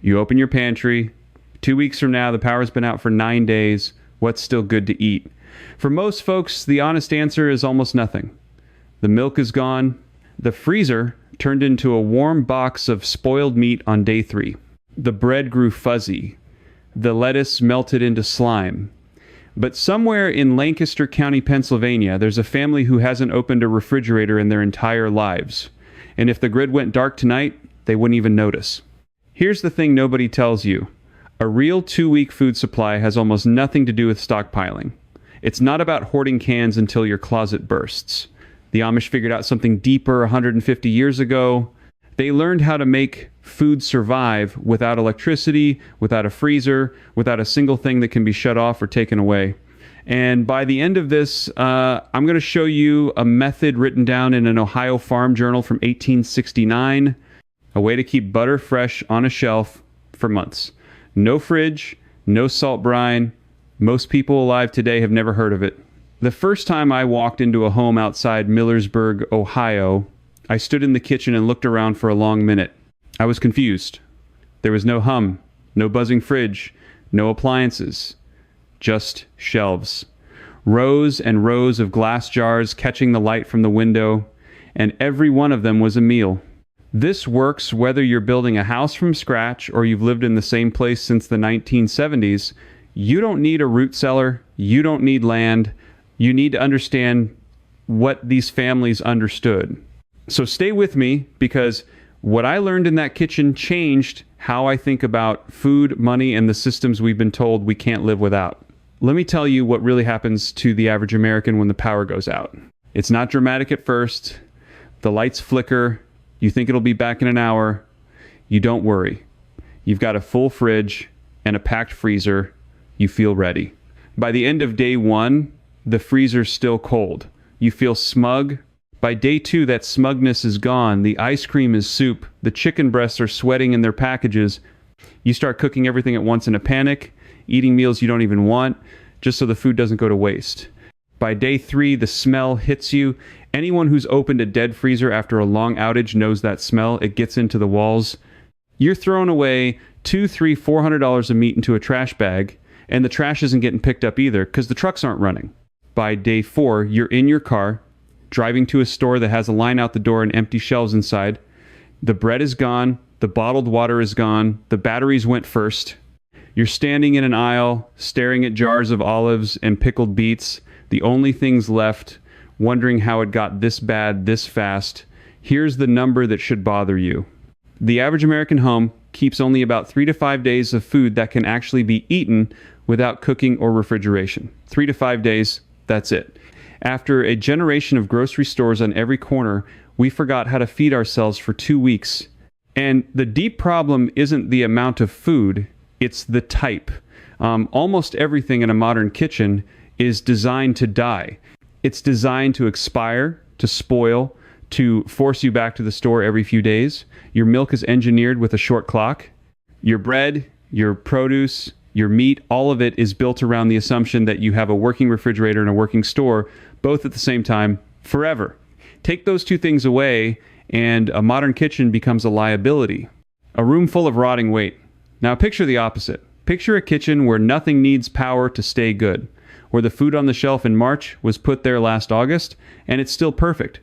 You open your pantry. 2 weeks from now, the power's been out for 9 days. What's still good to eat? For most folks, the honest answer is almost nothing. The milk is gone. The freezer turned into a warm box of spoiled meat on day 3. The bread grew fuzzy. The lettuce melted into slime. But somewhere in Lancaster County, Pennsylvania, there's a family who hasn't opened a refrigerator in their entire lives. And if the grid went dark tonight, they wouldn't even notice. Here's the thing nobody tells you. A real 2-week food supply has almost nothing to do with stockpiling. It's not about hoarding cans until your closet bursts. The Amish figured out something deeper 150 years ago. They learned how to make food survive without electricity, without a freezer, without a single thing that can be shut off or taken away. And by the end of this, I'm going to show you a method written down in an Ohio farm journal from 1869, a way to keep butter fresh on a shelf for months. No fridge, no salt brine. Most people alive today have never heard of it. The first time I walked into a home outside Millersburg, Ohio, I stood in the kitchen and looked around for a long minute. I was confused. There was no hum, no buzzing fridge, no appliances, just shelves. Rows and rows of glass jars catching the light from the window, and every one of them was a meal. This works whether you're building a house from scratch or you've lived in the same place since the 1970s. You don't need a root cellar. You don't need land. You need to understand what these families understood. So stay with me, because what I learned in that kitchen changed how I think about food, money, and the systems we've been told we can't live without. Let me tell you what really happens to the average American when the power goes out. It's not dramatic at first. The lights flicker. You think it'll be back in an hour. You don't worry. You've got a full fridge and a packed freezer. You feel ready. By the end of day 1, the freezer's still cold. You feel smug. By day 2, that smugness is gone. The ice cream is soup. The chicken breasts are sweating in their packages. You start cooking everything at once in a panic, eating meals you don't even want, just so the food doesn't go to waste. By day 3, the smell hits you. Anyone who's opened a dead freezer after a long outage knows that smell. It gets into the walls. You're throwing away $200, $300, $400 of meat into a trash bag, and the trash isn't getting picked up either because the trucks aren't running. By day 4, you're in your car, driving to a store that has a line out the door and empty shelves inside. The bread is gone. The bottled water is gone. The batteries went first. You're standing in an aisle, staring at jars of olives and pickled beets. The only things left, wondering how it got this bad this fast. Here's the number that should bother you. The average American home keeps only about 3 to 5 days of food that can actually be eaten without cooking or refrigeration. 3 to 5 days, that's it. After a generation of grocery stores on every corner, we forgot how to feed ourselves for 2 weeks. And the deep problem isn't the amount of food, it's the type. Almost everything in a modern kitchen is designed to die. It's designed to expire, to spoil, to force you back to the store every few days. Your milk is engineered with a short clock. Your bread, your produce, your meat, all of it is built around the assumption that you have a working refrigerator and a working store, both at the same time, forever. Take those two things away, and a modern kitchen becomes a liability. A room full of rotting weight. Now picture the opposite. Picture a kitchen where nothing needs power to stay good, where the food on the shelf in March was put there last August, and it's still perfect,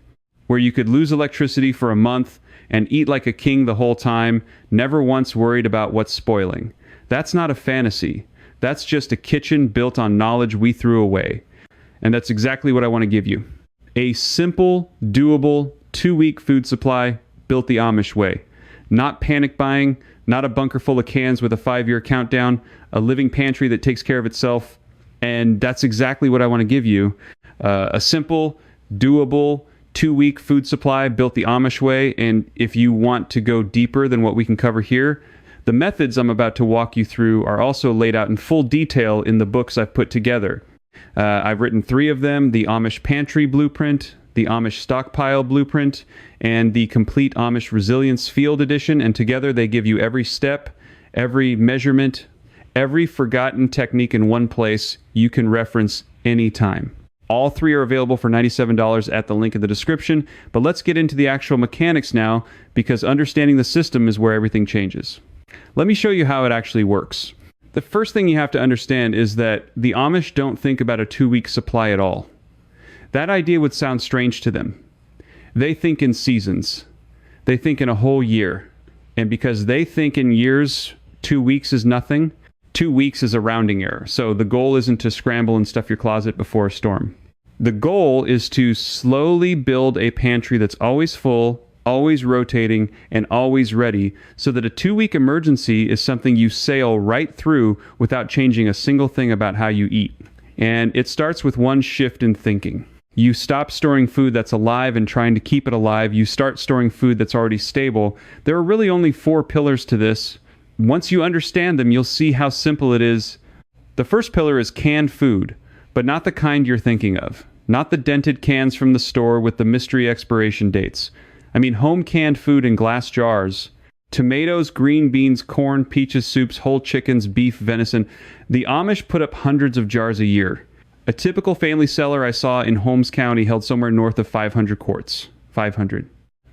where you could lose electricity for a month and eat like a king the whole time, never once worried about what's spoiling. That's not a fantasy. That's just a kitchen built on knowledge we threw away. And that's exactly what I want to give you. A simple, doable, 2-week food supply built the Amish way. Not panic buying, not a bunker full of cans with a 5-year countdown, a living pantry that takes care of itself. And that's exactly what I want to give you. A simple, doable, 2-week food supply built the Amish way. And if you want to go deeper than what we can cover here, the methods I'm about to walk you through are also laid out in full detail in the books I've put together. I've written 3 of them: the Amish Pantry Blueprint, the Amish Stockpile Blueprint, and the Complete Amish Resilience Field Edition. And together they give you every step, every measurement, every forgotten technique in one place you can reference anytime. All 3 are available for $97 at the link in the description. But let's get into the actual mechanics now, because understanding the system is where everything changes. Let me show you how it actually works. The first thing you have to understand is that the Amish don't think about a 2-week supply at all. That idea would sound strange to them. They think in seasons. They think in a whole year. And because they think in years, 2 weeks is nothing, 2 weeks is a rounding error. So the goal isn't to scramble and stuff your closet before a storm. The goal is to slowly build a pantry that's always full, always rotating, and always ready, so that a 2-week emergency is something you sail right through without changing a single thing about how you eat. And it starts with one shift in thinking. You stop storing food that's alive and trying to keep it alive. You start storing food that's already stable. There are really only 4 pillars to this. Once you understand them, you'll see how simple it is. The first pillar is canned food, but not the kind you're thinking of. Not the dented cans from the store with the mystery expiration dates. I mean home canned food in glass jars. Tomatoes, green beans, corn, peaches, soups, whole chickens, beef, venison. The Amish put up hundreds of jars a year. A typical family cellar I saw in Holmes County held somewhere north of 500 quarts. 500.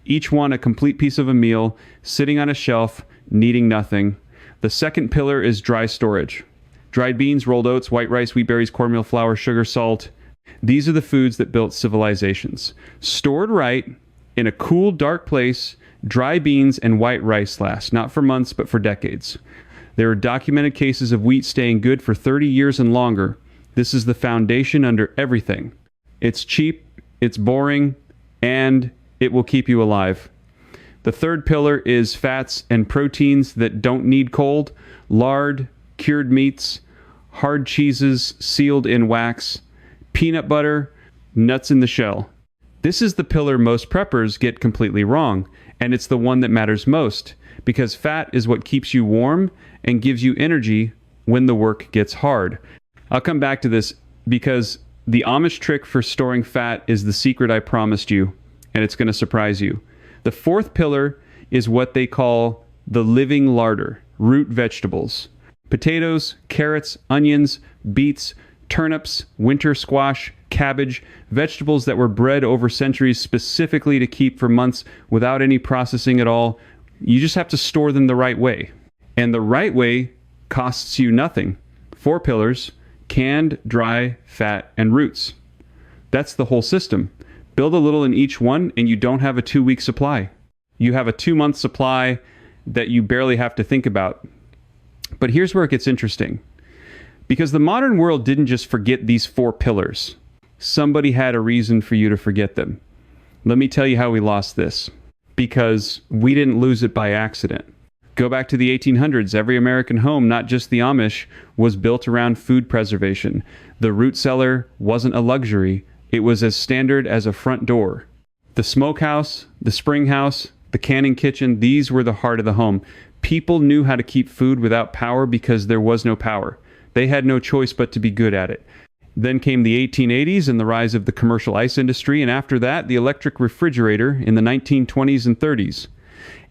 Each one a complete piece of a meal, sitting on a shelf, needing nothing. The second pillar is dry storage. Dried beans, rolled oats, white rice, wheat berries, cornmeal, flour, sugar, salt. These are the foods that built civilizations. Stored right, in a cool, dark place, dry beans and white rice last, not for months, but for decades. There are documented cases of wheat staying good for 30 years and longer. This is the foundation under everything. It's cheap, it's boring, and it will keep you alive. The third pillar is fats and proteins that don't need cold, lard, cured meats, hard cheeses sealed in wax, peanut butter, nuts in the shell. This is the pillar most preppers get completely wrong, and it's the one that matters most, because fat is what keeps you warm and gives you energy when the work gets hard. I'll come back to this because the Amish trick for storing fat is the secret I promised you, and it's going to surprise you. The fourth pillar is what they call the living larder, root vegetables. Potatoes, carrots, onions, beets, turnips, winter squash, cabbage, vegetables that were bred over centuries specifically to keep for months without any processing at all. You just have to store them the right way. And the right way costs you nothing. 4 pillars: canned, dry, fat, and roots. That's the whole system. Build a little in each one and you don't have a 2-week supply. You have a 2-month supply that you barely have to think about. But here's where it gets interesting. Because the modern world didn't just forget these 4 pillars. Somebody had a reason for you to forget them. Let me tell you how we lost this. Because we didn't lose it by accident. Go back to the 1800s. Every American home, not just the Amish, was built around food preservation. The root cellar wasn't a luxury. It was as standard as a front door. The smokehouse, the spring house, the canning kitchen, these were the heart of the home. People knew how to keep food without power because there was no power. They had no choice but to be good at it. Then came the 1880s and the rise of the commercial ice industry, and after that, the electric refrigerator in the 1920s and 30s.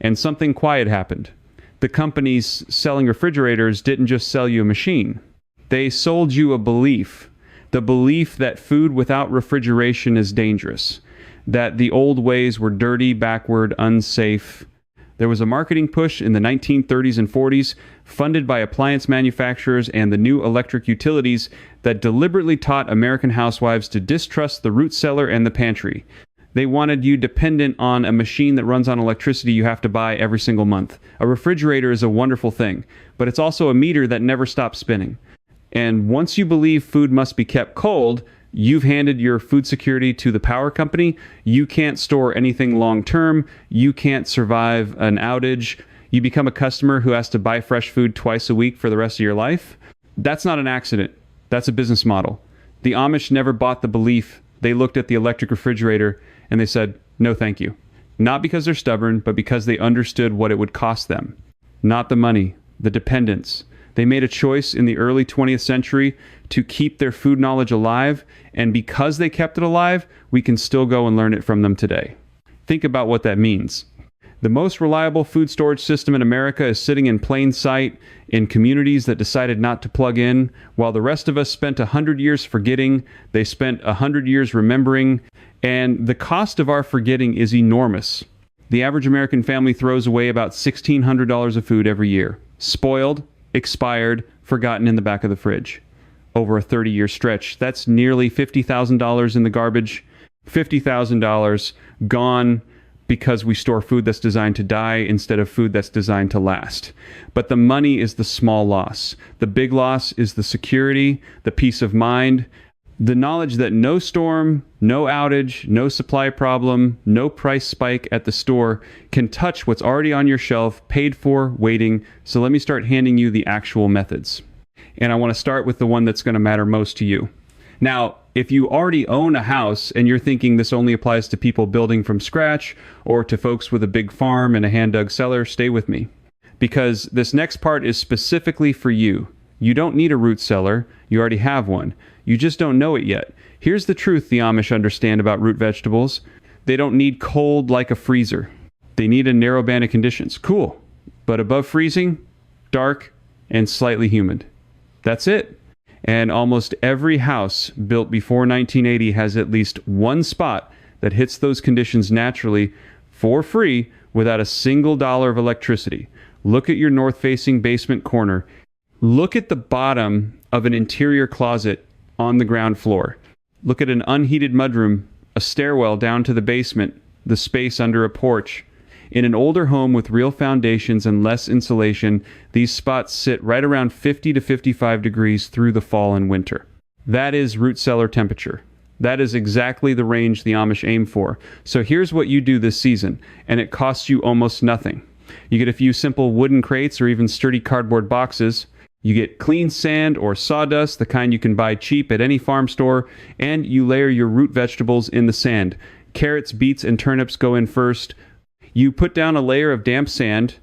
And something quiet happened. The companies selling refrigerators didn't just sell you a machine. They sold you a belief. The belief that food without refrigeration is dangerous. That the old ways were dirty, backward, unsafe. There was a marketing push in the 1930s and 40s, funded by appliance manufacturers and the new electric utilities, that deliberately taught American housewives to distrust the root cellar and the pantry. They wanted you dependent on a machine that runs on electricity you have to buy every single month. A refrigerator is a wonderful thing, but it's also a meter that never stops spinning. And once you believe food must be kept cold, you've handed your food security to the power company. You can't store anything long term. You can't survive an outage. You become a customer who has to buy fresh food twice a week for the rest of your life. That's not an accident. That's a business model. The Amish never bought the belief. They looked at the electric refrigerator and they said, no thank you. Not because they're stubborn, but because they understood what it would cost them. Not the money, the dependence. They made a choice in the early 20th century to keep their food knowledge alive, and because they kept it alive, we can still go and learn it from them today. Think about what that means. The most reliable food storage system in America is sitting in plain sight in communities that decided not to plug in, while the rest of us spent 100 years forgetting, they spent 100 years remembering, and the cost of our forgetting is enormous. The average American family throws away about $1,600 of food every year. Spoiled, expired, forgotten in the back of the fridge. Over a 30-year stretch, that's nearly $50,000 in the garbage. $50,000 gone because we store food that's designed to die instead of food that's designed to last. But the money is the small loss. The big loss is the security, the peace of mind, the knowledge that no storm, no outage, no supply problem, no price spike at the store can touch what's already on your shelf, paid for, waiting. So let me start handing you the actual methods. And I want to start with the one that's going to matter most to you. Now, if you already own a house and you're thinking this only applies to people building from scratch or to folks with a big farm and a hand-dug cellar, stay with me. Because this next part is specifically for you. You don't need a root cellar. You already have one. You just don't know it yet. Here's the truth the Amish understand about root vegetables. They don't need cold like a freezer. They need a narrow band of conditions. Cool. But above freezing, dark, and slightly humid. That's it. And almost every house built before 1980 has at least one spot that hits those conditions naturally for free without a single dollar of electricity. Look at your north-facing basement corner. Look at the bottom of an interior closet on the ground floor. Look at an unheated mudroom, a stairwell down to the basement, the space under a porch. In an older home with real foundations and less insulation, these spots sit right around 50 to 55 degrees through the fall and winter. That is root cellar temperature. That is exactly the range the Amish aim for. So here's what you do this season, and it costs you almost nothing. You get a few simple wooden crates or even sturdy cardboard boxes. You get clean sand or sawdust, the kind you can buy cheap at any farm store, and you layer your root vegetables in the sand. Carrots, beets, and turnips go in first. You put down a layer of damp sand,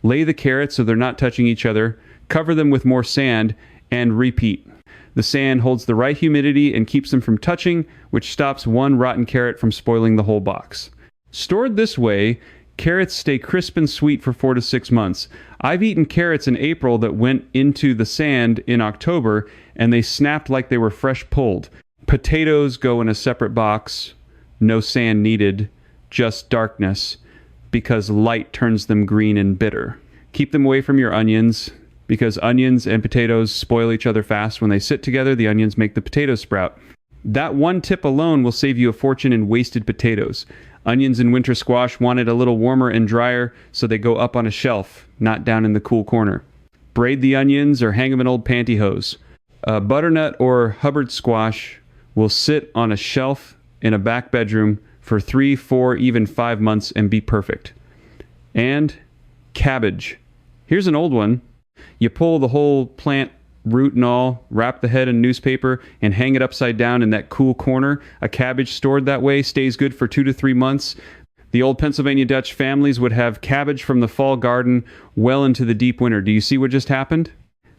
lay the carrots so they're not touching each other, cover them with more sand, and repeat. The sand holds the right humidity and keeps them from touching, which stops one rotten carrot from spoiling the whole box. Stored this way, carrots stay crisp and sweet for 4 to 6 months. I've eaten carrots in April that went into the sand in October, and they snapped like they were fresh pulled. Potatoes go in a separate box, no sand needed, just darkness, because light turns them green and bitter. Keep them away from your onions, because onions and potatoes spoil each other fast. When they sit together, the onions make the potatoes sprout. That one tip alone will save you a fortune in wasted potatoes. Onions and winter squash want it a little warmer and drier, so they go up on a shelf, not down in the cool corner. Braid the onions or hang them in old pantyhose. A butternut or Hubbard squash will sit on a shelf in a back bedroom for 3, 4, even 5 months and be perfect. And cabbage. Here's an old one. You pull the whole plant, root and all, wrap the head in newspaper, and hang it upside down in that cool corner. A cabbage stored that way stays good for 2 to 3 months. The old Pennsylvania Dutch families would have cabbage from the fall garden well into the deep winter. Do you see what just happened?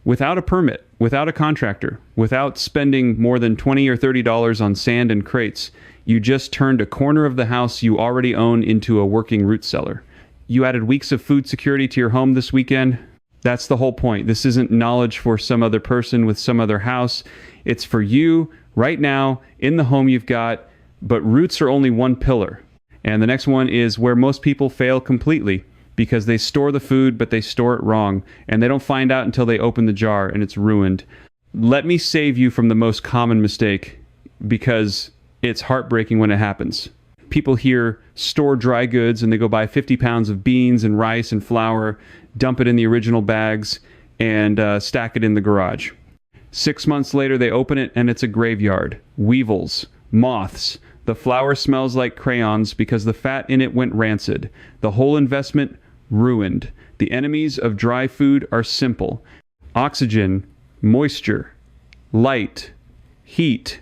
Without a permit, without a contractor, without spending more than $20 or $30 on sand and crates, you just turned a corner of the house you already own into a working root cellar. You added weeks of food security to your home this weekend. That's the whole point. This isn't knowledge for some other person with some other house. It's for you right now in the home you've got, but roots are only one pillar. And the next one is where most people fail completely because they store the food, but they store it wrong, and they don't find out until they open the jar and it's ruined. Let me save you from the most common mistake because it's heartbreaking when it happens. People hear store dry goods and they go buy 50 pounds of beans and rice and flour, dump it in the original bags, and stack it in the garage. 6 months later, they open it and it's a graveyard. Weevils, moths. The flour smells like crayons because the fat in it went rancid. The whole investment ruined. The enemies of dry food are simple: oxygen, moisture, light, heat,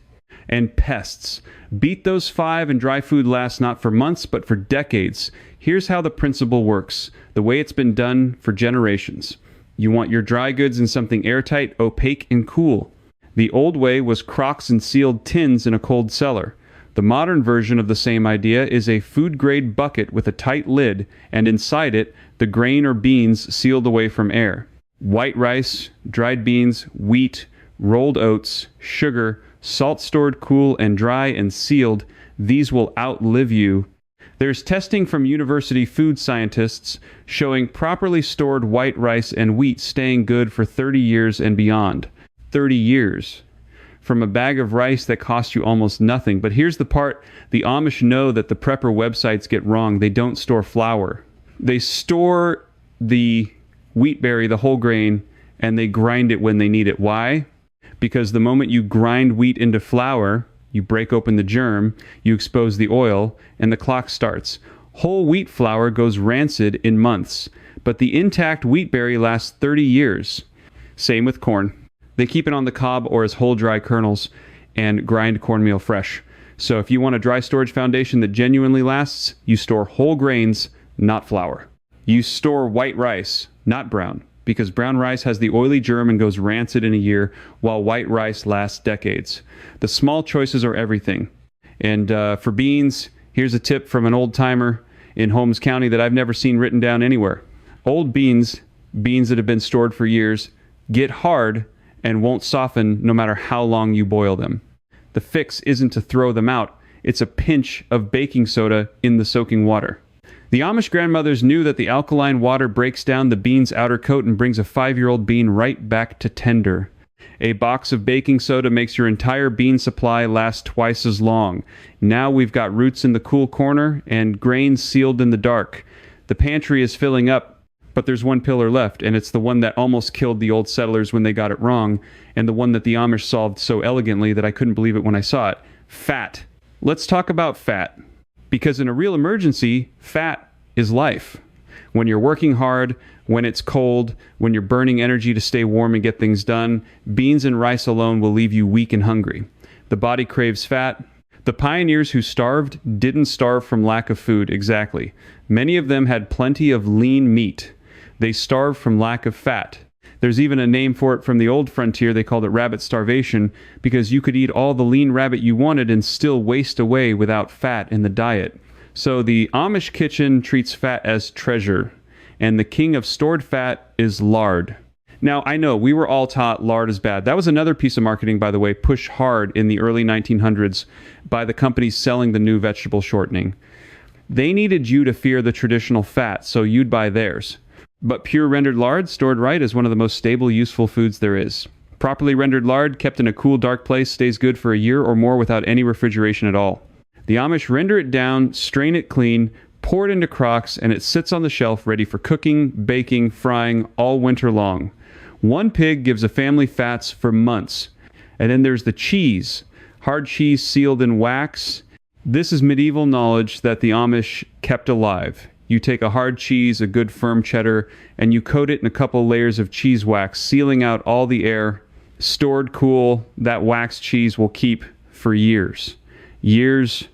and pests. Beat those 5 and dry food lasts not for months, but for decades. Here's how the principle works, the way it's been done for generations. You want your dry goods in something airtight, opaque, and cool. The old way was crocks and sealed tins in a cold cellar. The modern version of the same idea is a food-grade bucket with a tight lid, and inside it, the grain or beans sealed away from air. White rice, dried beans, wheat, rolled oats, sugar, salt stored cool and dry and sealed. These will outlive you. There's testing from university food scientists showing properly stored white rice and wheat staying good for 30 years and beyond. 30 years. From a bag of rice that cost you almost nothing. But here's the part the Amish know that the prepper websites get wrong. They don't store flour. They store the wheat berry, the whole grain, and they grind it when they need it. Why? Because the moment you grind wheat into flour, you break open the germ, you expose the oil, and the clock starts. Whole wheat flour goes rancid in months, but the intact wheat berry lasts 30 years. Same with corn. They keep it on the cob or as whole dry kernels and grind cornmeal fresh. So if you want a dry storage foundation that genuinely lasts, you store whole grains, not flour. You store white rice, not brown, because brown rice has the oily germ and goes rancid in a year, while white rice lasts decades. The small choices are everything. And for beans, here's a tip from an old timer in Holmes County that I've never seen written down anywhere. Old beans that have been stored for years, get hard and won't soften no matter how long you boil them. The fix isn't to throw them out, it's a pinch of baking soda in the soaking water. The Amish grandmothers knew that the alkaline water breaks down the bean's outer coat and brings a 5-year-old bean right back to tender. A box of baking soda makes your entire bean supply last twice as long. Now we've got roots in the cool corner and grains sealed in the dark. The pantry is filling up, but there's one pillar left, and it's the one that almost killed the old settlers when they got it wrong, and the one that the Amish solved so elegantly that I couldn't believe it when I saw it. Fat. Let's talk about fat. Because in a real emergency, fat is life. When you're working hard, when it's cold, when you're burning energy to stay warm and get things done, beans and rice alone will leave you weak and hungry. The body craves fat. The pioneers who starved didn't starve from lack of food, exactly. Many of them had plenty of lean meat. They starved from lack of fat. There's even a name for it from the old frontier. They called it rabbit starvation because you could eat all the lean rabbit you wanted and still waste away without fat in the diet. So the Amish kitchen treats fat as treasure, and the king of stored fat is lard. Now, I know we were all taught lard is bad. That was another piece of marketing, by the way, pushed hard in the early 1900s by the companies selling the new vegetable shortening. They needed you to fear the traditional fat, so you'd buy theirs. But pure rendered lard, stored right, is one of the most stable, useful foods there is. Properly rendered lard, kept in a cool, dark place, stays good for a year or more without any refrigeration at all. The Amish render it down, strain it clean, pour it into crocks, and it sits on the shelf ready for cooking, baking, frying all winter long. One pig gives a family fats for months. And then there's the cheese. Hard cheese sealed in wax. This is medieval knowledge that the Amish kept alive. You take a hard cheese, a good firm cheddar, and you coat it in a couple layers of cheese wax, sealing out all the air. Stored cool, that wax cheese will keep for years. Years.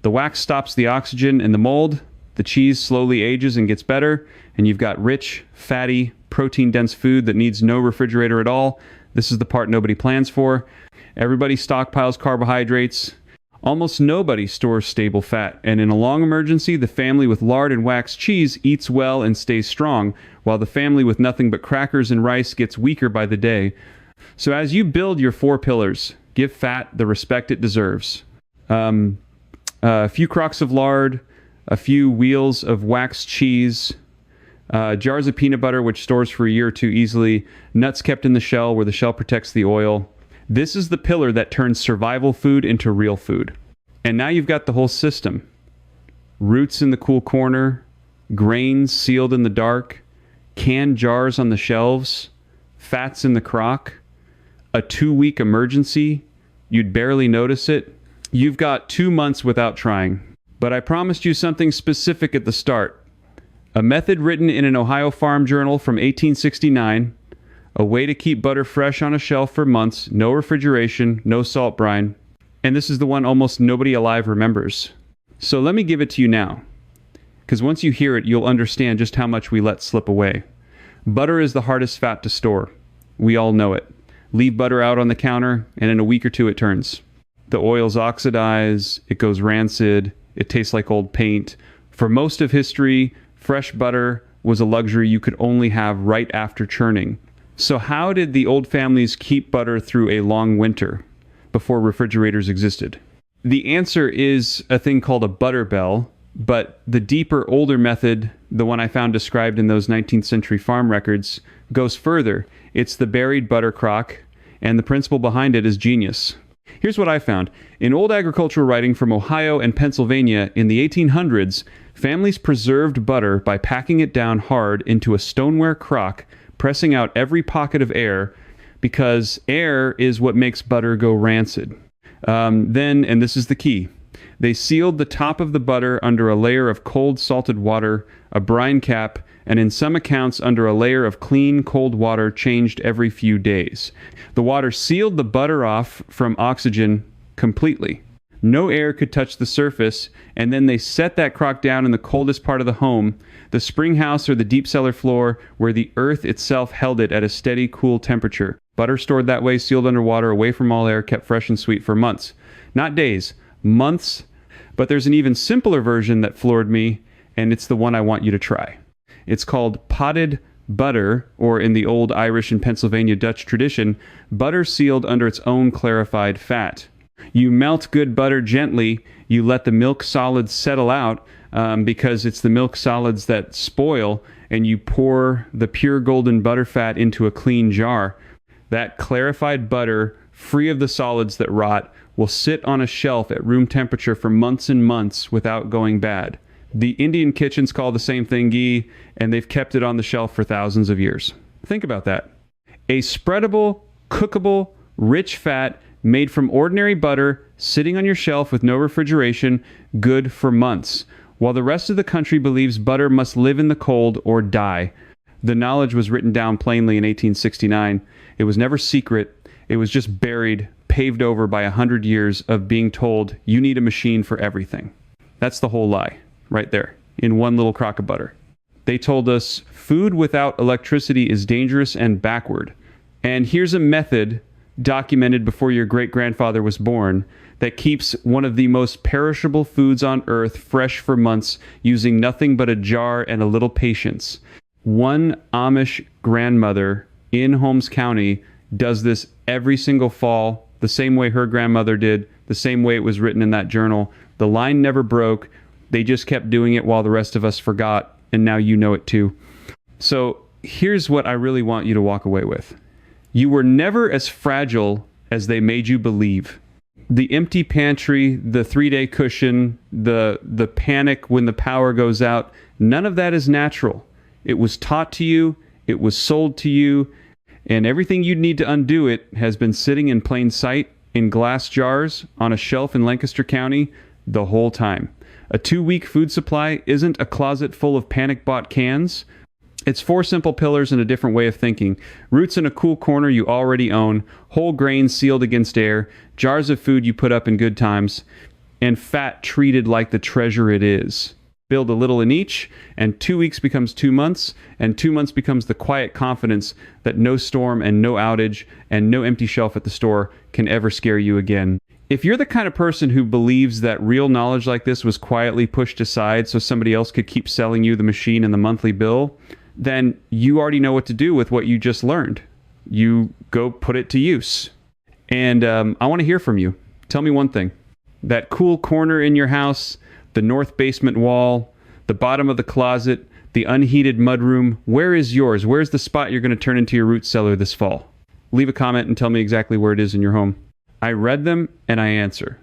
The wax stops the oxygen in the mold. The cheese slowly ages and gets better, and you've got rich, fatty, protein-dense food that needs no refrigerator at all. This is the part nobody plans for. Everybody stockpiles carbohydrates. Almost nobody stores stable fat, and in a long emergency, the family with lard and wax cheese eats well and stays strong, while the family with nothing but crackers and rice gets weaker by the day. So as you build your 4 pillars, give fat the respect it deserves. A few crocks of lard, a few wheels of wax cheese, jars of peanut butter, which stores for a year or two easily, nuts kept in the shell where the shell protects the oil. This is the pillar that turns survival food into real food. And now you've got the whole system. Roots in the cool corner, grains sealed in the dark, canned jars on the shelves, fats in the crock, a 2-week emergency, you'd barely notice it. You've got 2 months without trying. But I promised you something specific at the start. A method written in an Ohio farm journal from 1869, a way to keep butter fresh on a shelf for months, no refrigeration, no salt brine. And this is the one almost nobody alive remembers. So let me give it to you now, because once you hear it, you'll understand just how much we let slip away. Butter is the hardest fat to store. We all know it. Leave butter out on the counter, and in a week or two it turns. The oils oxidize, it goes rancid, it tastes like old paint. For most of history, fresh butter was a luxury you could only have right after churning. So how did the old families keep butter through a long winter before refrigerators existed? The answer is a thing called a butter bell, But the deeper, older method, the one I found described in those 19th century farm records, goes further. It's the buried butter crock, and the principle behind it is genius. Here's what I found. In old agricultural writing from Ohio and Pennsylvania in the 1800s, families preserved butter by packing it down hard into a stoneware crock, pressing out every pocket of air, because air is what makes butter go rancid. Then, and this is the key, they sealed the top of the butter under a layer of cold salted water, a brine cap, and in some accounts under a layer of clean cold water changed every few days. The water sealed the butter off from oxygen completely. No air could touch the surface, and then they set that crock down in the coldest part of the home, the spring house or the deep cellar floor, where the earth itself held it at a steady, cool temperature. Butter stored that way, sealed underwater, away from all air, kept fresh and sweet for months. Not days, months. But there's an even simpler version that floored me, and it's the one I want you to try. It's called potted butter, or in the old Irish and Pennsylvania Dutch tradition, butter sealed under its own clarified fat. You melt good butter gently, you let the milk solids settle out, because it's the milk solids that spoil, and you pour the pure golden butter fat into a clean jar. That clarified butter, free of the solids that rot, will sit on a shelf at room temperature for months and months without going bad. The Indian kitchens call the same thing ghee, and they've kept it on the shelf for thousands of years. Think about that. A spreadable, cookable, rich fat made from ordinary butter sitting on your shelf with no refrigeration, good for months, while the rest of the country believes butter must live in the cold or die. The knowledge was written down plainly in 1869. It was never secret. It was just buried, paved over by 100 years of being told, you need a machine for everything. That's the whole lie, right there, in one little crock of butter. They told us food without electricity is dangerous and backward. And here's a method documented before your great-grandfather was born that keeps one of the most perishable foods on earth fresh for months using nothing but a jar and a little patience. One Amish grandmother in Holmes County does this every single fall, the same way her grandmother did, the same way it was written in that journal. The line never broke. They just kept doing it while the rest of us forgot, and now you know it too. So here's what I really want you to walk away with. You were never as fragile as they made you believe. The empty pantry, the 3-day cushion, the panic when the power goes out, none of that is natural. It was taught to you, it was sold to you, and everything you'd need to undo it has been sitting in plain sight in glass jars on a shelf in Lancaster County the whole time. A 2-week food supply isn't a closet full of panic-bought cans. It's 4 simple pillars and a different way of thinking. Roots in a cool corner you already own, whole grains sealed against air, jars of food you put up in good times, and fat treated like the treasure it is. Build a little in each, and 2 weeks becomes 2 months, and 2 months becomes the quiet confidence that no storm and no outage and no empty shelf at the store can ever scare you again. If you're the kind of person who believes that real knowledge like this was quietly pushed aside so somebody else could keep selling you the machine and the monthly bill, then you already know what to do with what you just learned. You go put it to use. And I want to hear from you. Tell me one thing. That cool corner in your house, the north basement wall, the bottom of the closet, the unheated mudroom, where is yours? Where's the spot you're going to turn into your root cellar this fall? Leave a comment and tell me exactly where it is in your home. I read them and I answer.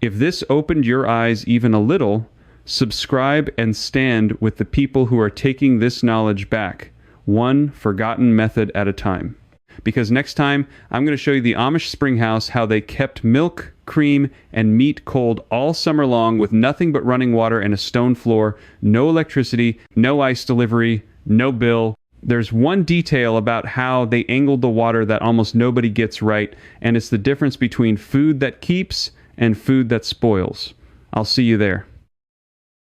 If this opened your eyes even a little, subscribe and stand with the people who are taking this knowledge back, one forgotten method at a time. Because next time, I'm going to show you the Amish spring house, how they kept milk, cream, and meat cold all summer long with nothing but running water and a stone floor, no electricity, no ice delivery, no bill. There's one detail about how they angled the water that almost nobody gets right, and it's the difference between food that keeps and food that spoils. I'll see you there.